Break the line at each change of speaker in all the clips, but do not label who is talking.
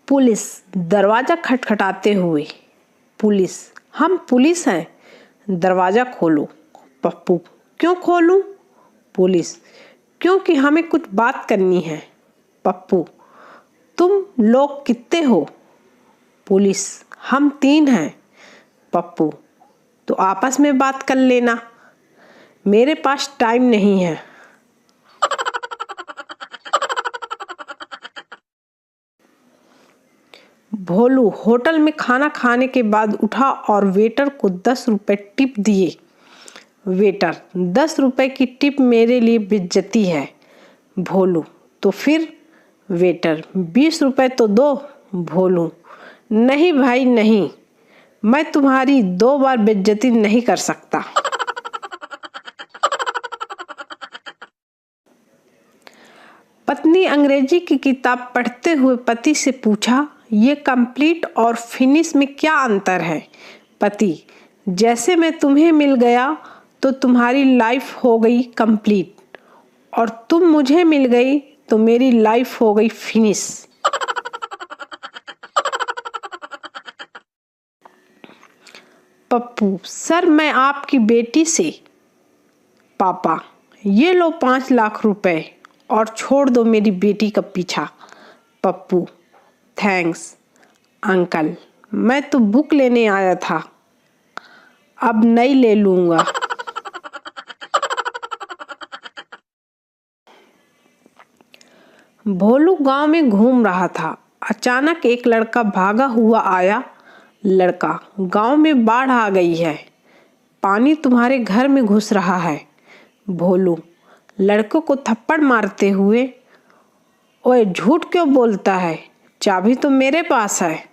Police दरवाजा खटखटाते हुए। Police, हम पुलिस हैं, दरवाजा खोलो। पप्पू, क्यों खोलूं? पुलिस, क्योंकि हमें कुछ बात करनी है। पप्पू, तुम लोग कितने हो? पुलिस, हम 3 हैं। पप्पू, तो आपस में बात कर लेना, मेरे पास टाइम नहीं है। भोलू होटल में खाना खाने के बाद उठा और वेटर को 10 रुपए टिप दिए। वेटर, 10 रुपए की टिप मेरे लिए बेइज्जती है। भोलू, तो फिर? वेटर, 20 रुपए तो दो। भोलू, नहीं भाई नहीं, मैं तुम्हारी 2 बार बेइज्जती नहीं कर सकता। पत्नी अंग्रेजी की किताब पढ़ते हुए पति से पूछा, ये कंप्लीट और फिनिश में क्या अंतर है? पति, जैसे मैं तुम्हें मिल गया तो तुम्हारी लाइफ हो गई कंप्लीट, और तुम मुझे मिल गई तो मेरी लाइफ हो गई फिनिश। पप्पू, सर मैं आपकी बेटी से। पापा, ये लो 5 लाख रुपए और छोड़ दो मेरी बेटी का पीछा। पप्पू, थैंक्स अंकल, मैं तो बुक लेने आया था, अब नई ले लूंगा। भोलू गांव में घूम रहा था। अचानक एक लड़का भागा हुआ आया। लड़का, गांव में बाढ़ आ गई है, पानी तुम्हारे घर में घुस रहा है। भोलू लड़कों को थप्पड़ मारते हुए, ओए झूठ क्यों बोलता है, चाबी तो मेरे पास है।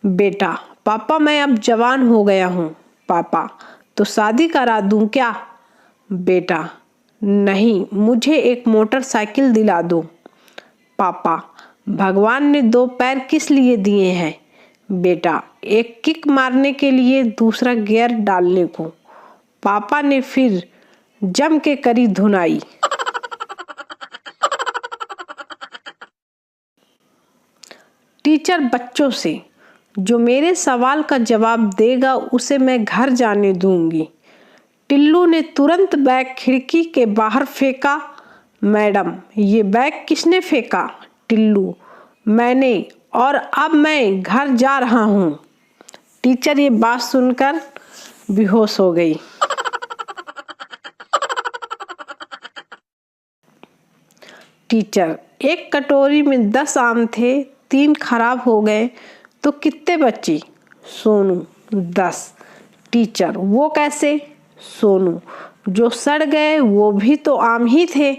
बेटा, पापा मैं अब जवान हो गया हूँ। पापा, तो शादी करा दूं क्या? बेटा, नहीं, मुझे एक मोटरसाइकिल दिला दो। पापा, भगवान ने 2 पैर किस लिए दिए हैं? बेटा, एक किक मारने के लिए, दूसरा गियर डालने को। पापा ने फिर जम के करी धुनाई। टीचर बच्चों से, जो मेरे सवाल का जवाब देगा उसे मैं घर जाने दूंगी। टिल्लू ने तुरंत बैग खिड़की के बाहर फेंका। मैडम, ये बैग किसने फेंका? टिल्लू, मैंने, और अब मैं घर जा रहा हूँ। टीचर ये बात सुनकर बेहोश हो गई। टीचर, एक कटोरी में 10 आम थे, 3 खराब हो गए तो कितने बची? सोनू, 10। टीचर, वो कैसे? सोनू, जो सड़ गए वो भी तो आम ही थे,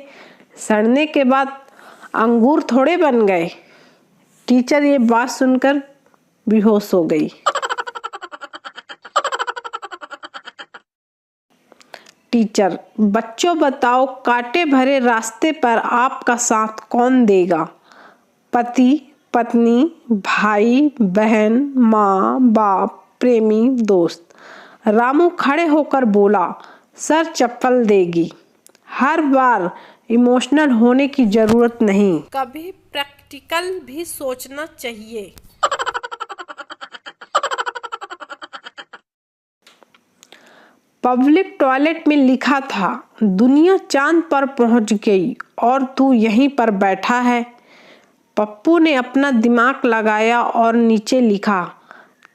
सड़ने के बाद अंगूर थोड़े बन गए। टीचर ये बात सुनकर बेहोश हो गई। टीचर, बच्चों बताओ, कांटे भरे रास्ते पर आपका साथ कौन देगा? पति, पत्नी, भाई, बहन, माँ, बाप, प्रेमी, दोस्त। रामू खड़े होकर बोला, सर चप्पल देगी। हर बार इमोशनल होने की जरूरत नहीं, कभी प्रैक्टिकल भी सोचना चाहिए। पब्लिक टॉयलेट में लिखा था, दुनिया चांद पर पहुंच गई और तू यहीं पर बैठा है। पप्पू ने अपना दिमाग लगाया और नीचे लिखा,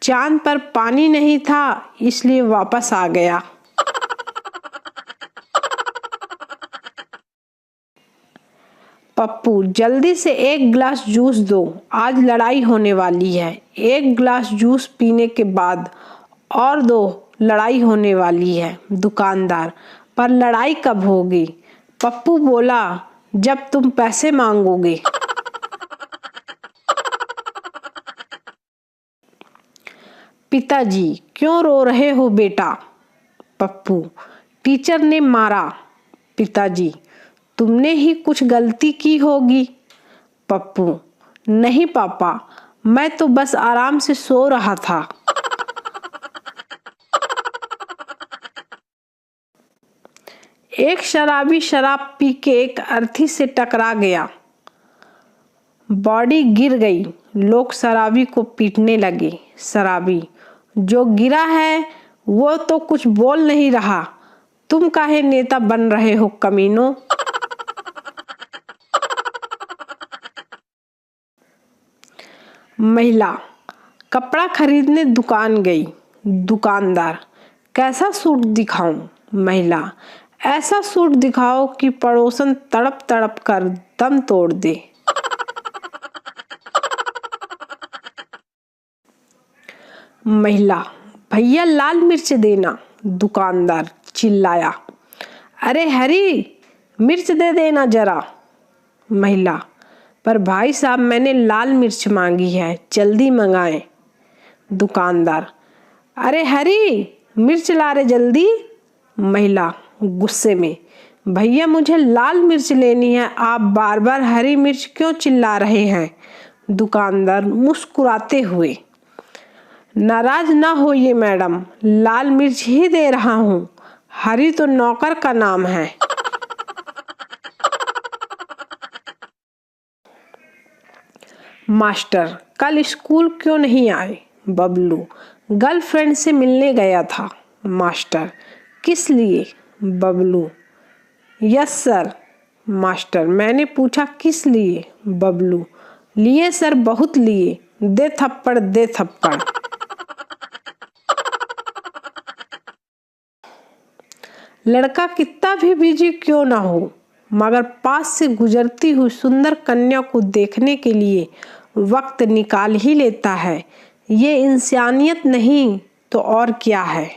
चांद पर पानी नहीं था इसलिए वापस आ गया। पप्पू, जल्दी से 1 गिलास जूस दो, आज लड़ाई होने वाली है। 1 गिलास जूस पीने के बाद और 2 लड़ाई होने वाली है। दुकानदार, पर लड़ाई कब होगी? पप्पू बोला, जब तुम पैसे मांगोगे। पिताजी, क्यों रो रहे हो बेटा? पप्पू, टीचर ने मारा। पिताजी, तुमने ही कुछ गलती की होगी। पप्पू, नहीं पापा, मैं तो बस आराम से सो रहा था। एक शराबी शराब पी के एक अर्थी से टकरा गया, बॉडी गिर गई। लोग शराबी को पीटने लगे। शराबी, जो गिरा है वो तो कुछ बोल नहीं रहा, तुम काहे नेता बन रहे हो कमीनों। महिला कपड़ा खरीदने दुकान गई। दुकानदार, कैसा सूट दिखाऊं। महिला, ऐसा सूट दिखाओ कि पड़ोसन तड़प तड़प कर दम तोड़ दे। महिला, भैया लाल मिर्च देना। दुकानदार चिल्लाया, अरे हरी मिर्च दे देना जरा। महिला, पर भाई साहब मैंने लाल मिर्च मांगी है, जल्दी मंगाएं। दुकानदार, अरे हरी मिर्च ला रे जल्दी। महिला गुस्से में, भैया मुझे लाल मिर्च लेनी है, आप बार बार हरी मिर्च क्यों चिल्ला रहे हैं। दुकानदार मुस्कुराते हुए, नाराज ना होइए मैडम, लाल मिर्च ही दे रहा हूँ, हरी तो नौकर का नाम है। मास्टर, कल स्कूल क्यों नहीं आए। बबलू, गर्लफ्रेंड से मिलने गया था। मास्टर, किस लिए। Bablu, yes sir. मास्टर, मैंने पूछा किस लिए। बबलू, लिए सर, बहुत लिए, दे थप्पड़ दे थप्पड़। लड़का कितना भी बिजी क्यों ना हो, मगर पास से गुजरती हुई सुंदर कन्या को देखने के लिए वक्त निकाल ही लेता है। ये इंसानियत नहीं तो और क्या है।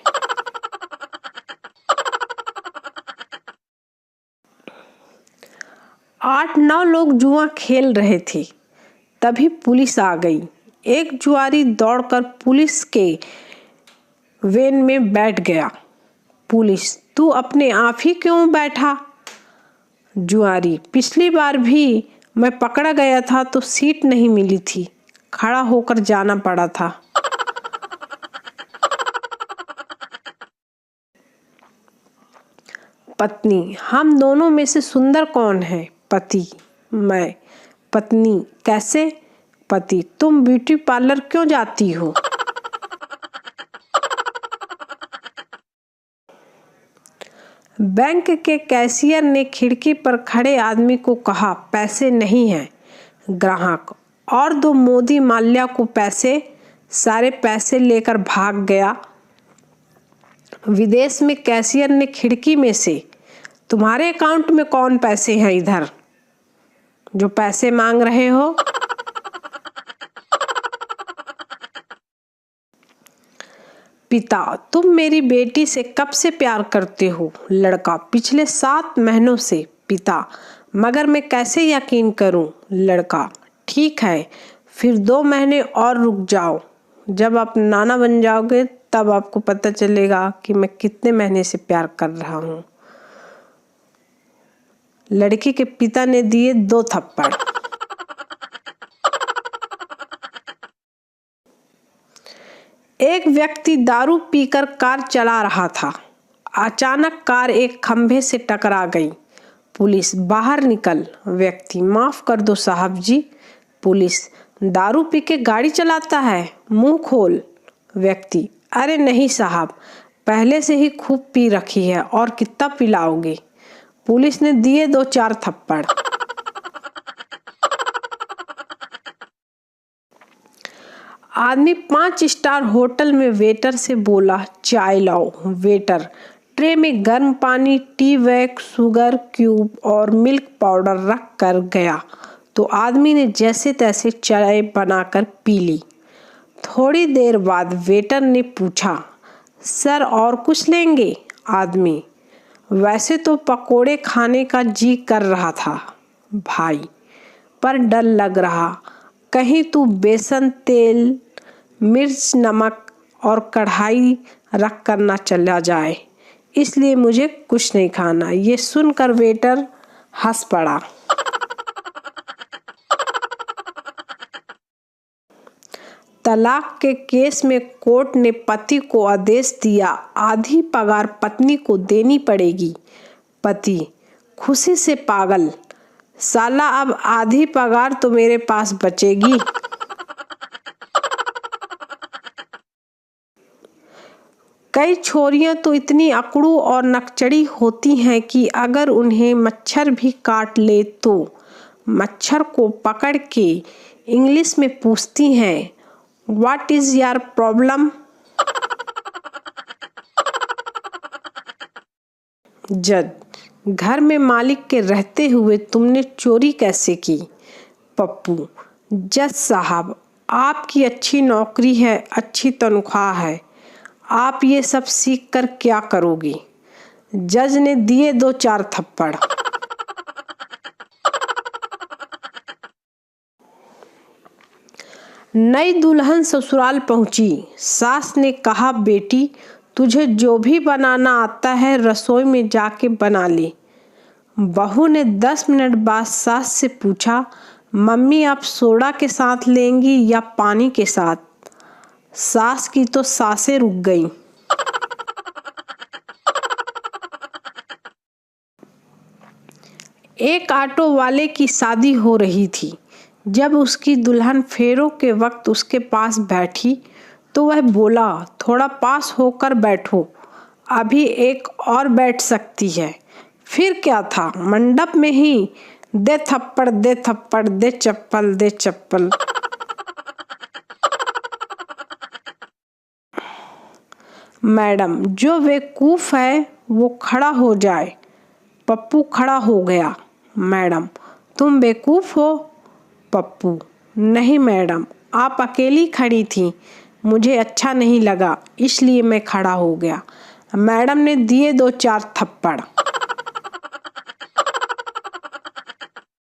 8-9 लोग जुआ खेल रहे थे, तभी पुलिस आ गई। एक जुआरी दौड़कर पुलिस के वैन में बैठ गया। पुलिस, तू अपने आप ही क्यों बैठा। जुआरी, पिछली बार भी मैं पकड़ा गया था तो सीट नहीं मिली थी, खड़ा होकर जाना पड़ा था। पत्नी, हम दोनों में से सुंदर कौन है। पति, मैं। पत्नी, कैसे। पति, तुम ब्यूटी पार्लर क्यों जाती हो। बैंक के कैशियर ने खिड़की पर खड़े आदमी को कहा, पैसे नहीं हैं। ग्राहक, और दो मोदी माल्या को पैसे। सारे पैसे लेकर भाग गया। विदेश में कैशियर ने खिड़की में से, तुम्हारे अकाउंट में कौन पैसे हैं इधर जो पैसे मांग रहे हो। पिता, तुम मेरी बेटी से कब से प्यार करते हो। लड़का, पिछले 7 महीनों से। पिता, मगर मैं कैसे यकीन करूं। लड़का, ठीक है, फिर 2 महीने और रुक जाओ, जब आप नाना बन जाओगे तब आपको पता चलेगा कि मैं कितने महीने से प्यार कर रहा हूं। लड़की के पिता ने दिए 2 थप्पड़। एक व्यक्ति दारू पीकर कार चला रहा था। अचानक कार एक खंभे से टकरा गई। पुलिस, बाहर निकल। व्यक्ति, माफ कर दो साहब जी। पुलिस, दारू पी के गाड़ी चलाता है, मुंह खोल। व्यक्ति, अरे नहीं साहब, पहले से ही खूब पी रखी है, और कितना पिलाओगे। पुलिस ने दिए 2-4 थप्पड़। आदमी 5 स्टार होटल में वेटर से बोला, चाय लाओ। वेटर ट्रे में गर्म पानी, टी बैग, शुगर क्यूब और मिल्क पाउडर रख कर गया तो आदमी ने जैसे तैसे चाय बनाकर पी ली। थोड़ी देर बाद वेटर ने पूछा, सर और कुछ लेंगे। आदमी, वैसे तो पकोड़े खाने का जी कर रहा था भाई, पर डर लग रहा कहीं तू बेसन, तेल, मिर्च, नमक और कढ़ाई रख कर ना चला जाए, इसलिए मुझे कुछ नहीं खाना। ये सुनकर वेटर हंस पड़ा। तलाक के केस में कोर्ट ने पति को आदेश दिया, आधी पगार पत्नी को देनी पड़ेगी। पति खुशी से पागल, साला अब आधी पगार तो मेरे पास बचेगी। कई छोरियां तो इतनी अकड़ू और नकचड़ी होती हैं कि अगर उन्हें मच्छर भी काट ले तो मच्छर को पकड़ के इंग्लिश में पूछती हैं, व्हाट इज योर प्रॉब्लम। जज, घर में मालिक के रहते हुए तुमने चोरी कैसे की। पप्पू, जज साहब, आपकी अच्छी नौकरी है, अच्छी तनख्वाह है, आप ये सब सीख कर क्या करोगी। जज ने दिए 2-4 थप्पड़। नई दुल्हन ससुराल पहुंची। सास ने कहा, बेटी तुझे जो भी बनाना आता है रसोई में जाके बना ले। बहू ने 10 मिनट बाद सास से पूछा, मम्मी आप सोडा के साथ लेंगी या पानी के साथ। सास की तो सांसें रुक गईं। एक ऑटो वाले की शादी हो रही थी। जब उसकी दुल्हन फेरों के वक्त उसके पास बैठी तो वह बोला, थोड़ा पास होकर बैठो, अभी एक और बैठ सकती है। फिर क्या था, मंडप में ही दे थप्पड़ दे थप्पड़, दे चप्पल दे चप्पल। मैडम, जो बेवकूफ है वो खड़ा हो जाए। पप्पू खड़ा हो गया। मैडम, तुम बेवकूफ हो। पप्पू, नहीं मैडम, आप अकेली खड़ी थी, मुझे अच्छा नहीं लगा इसलिए मैं खड़ा हो गया। मैडम ने दिए 2-4 थप्पड़।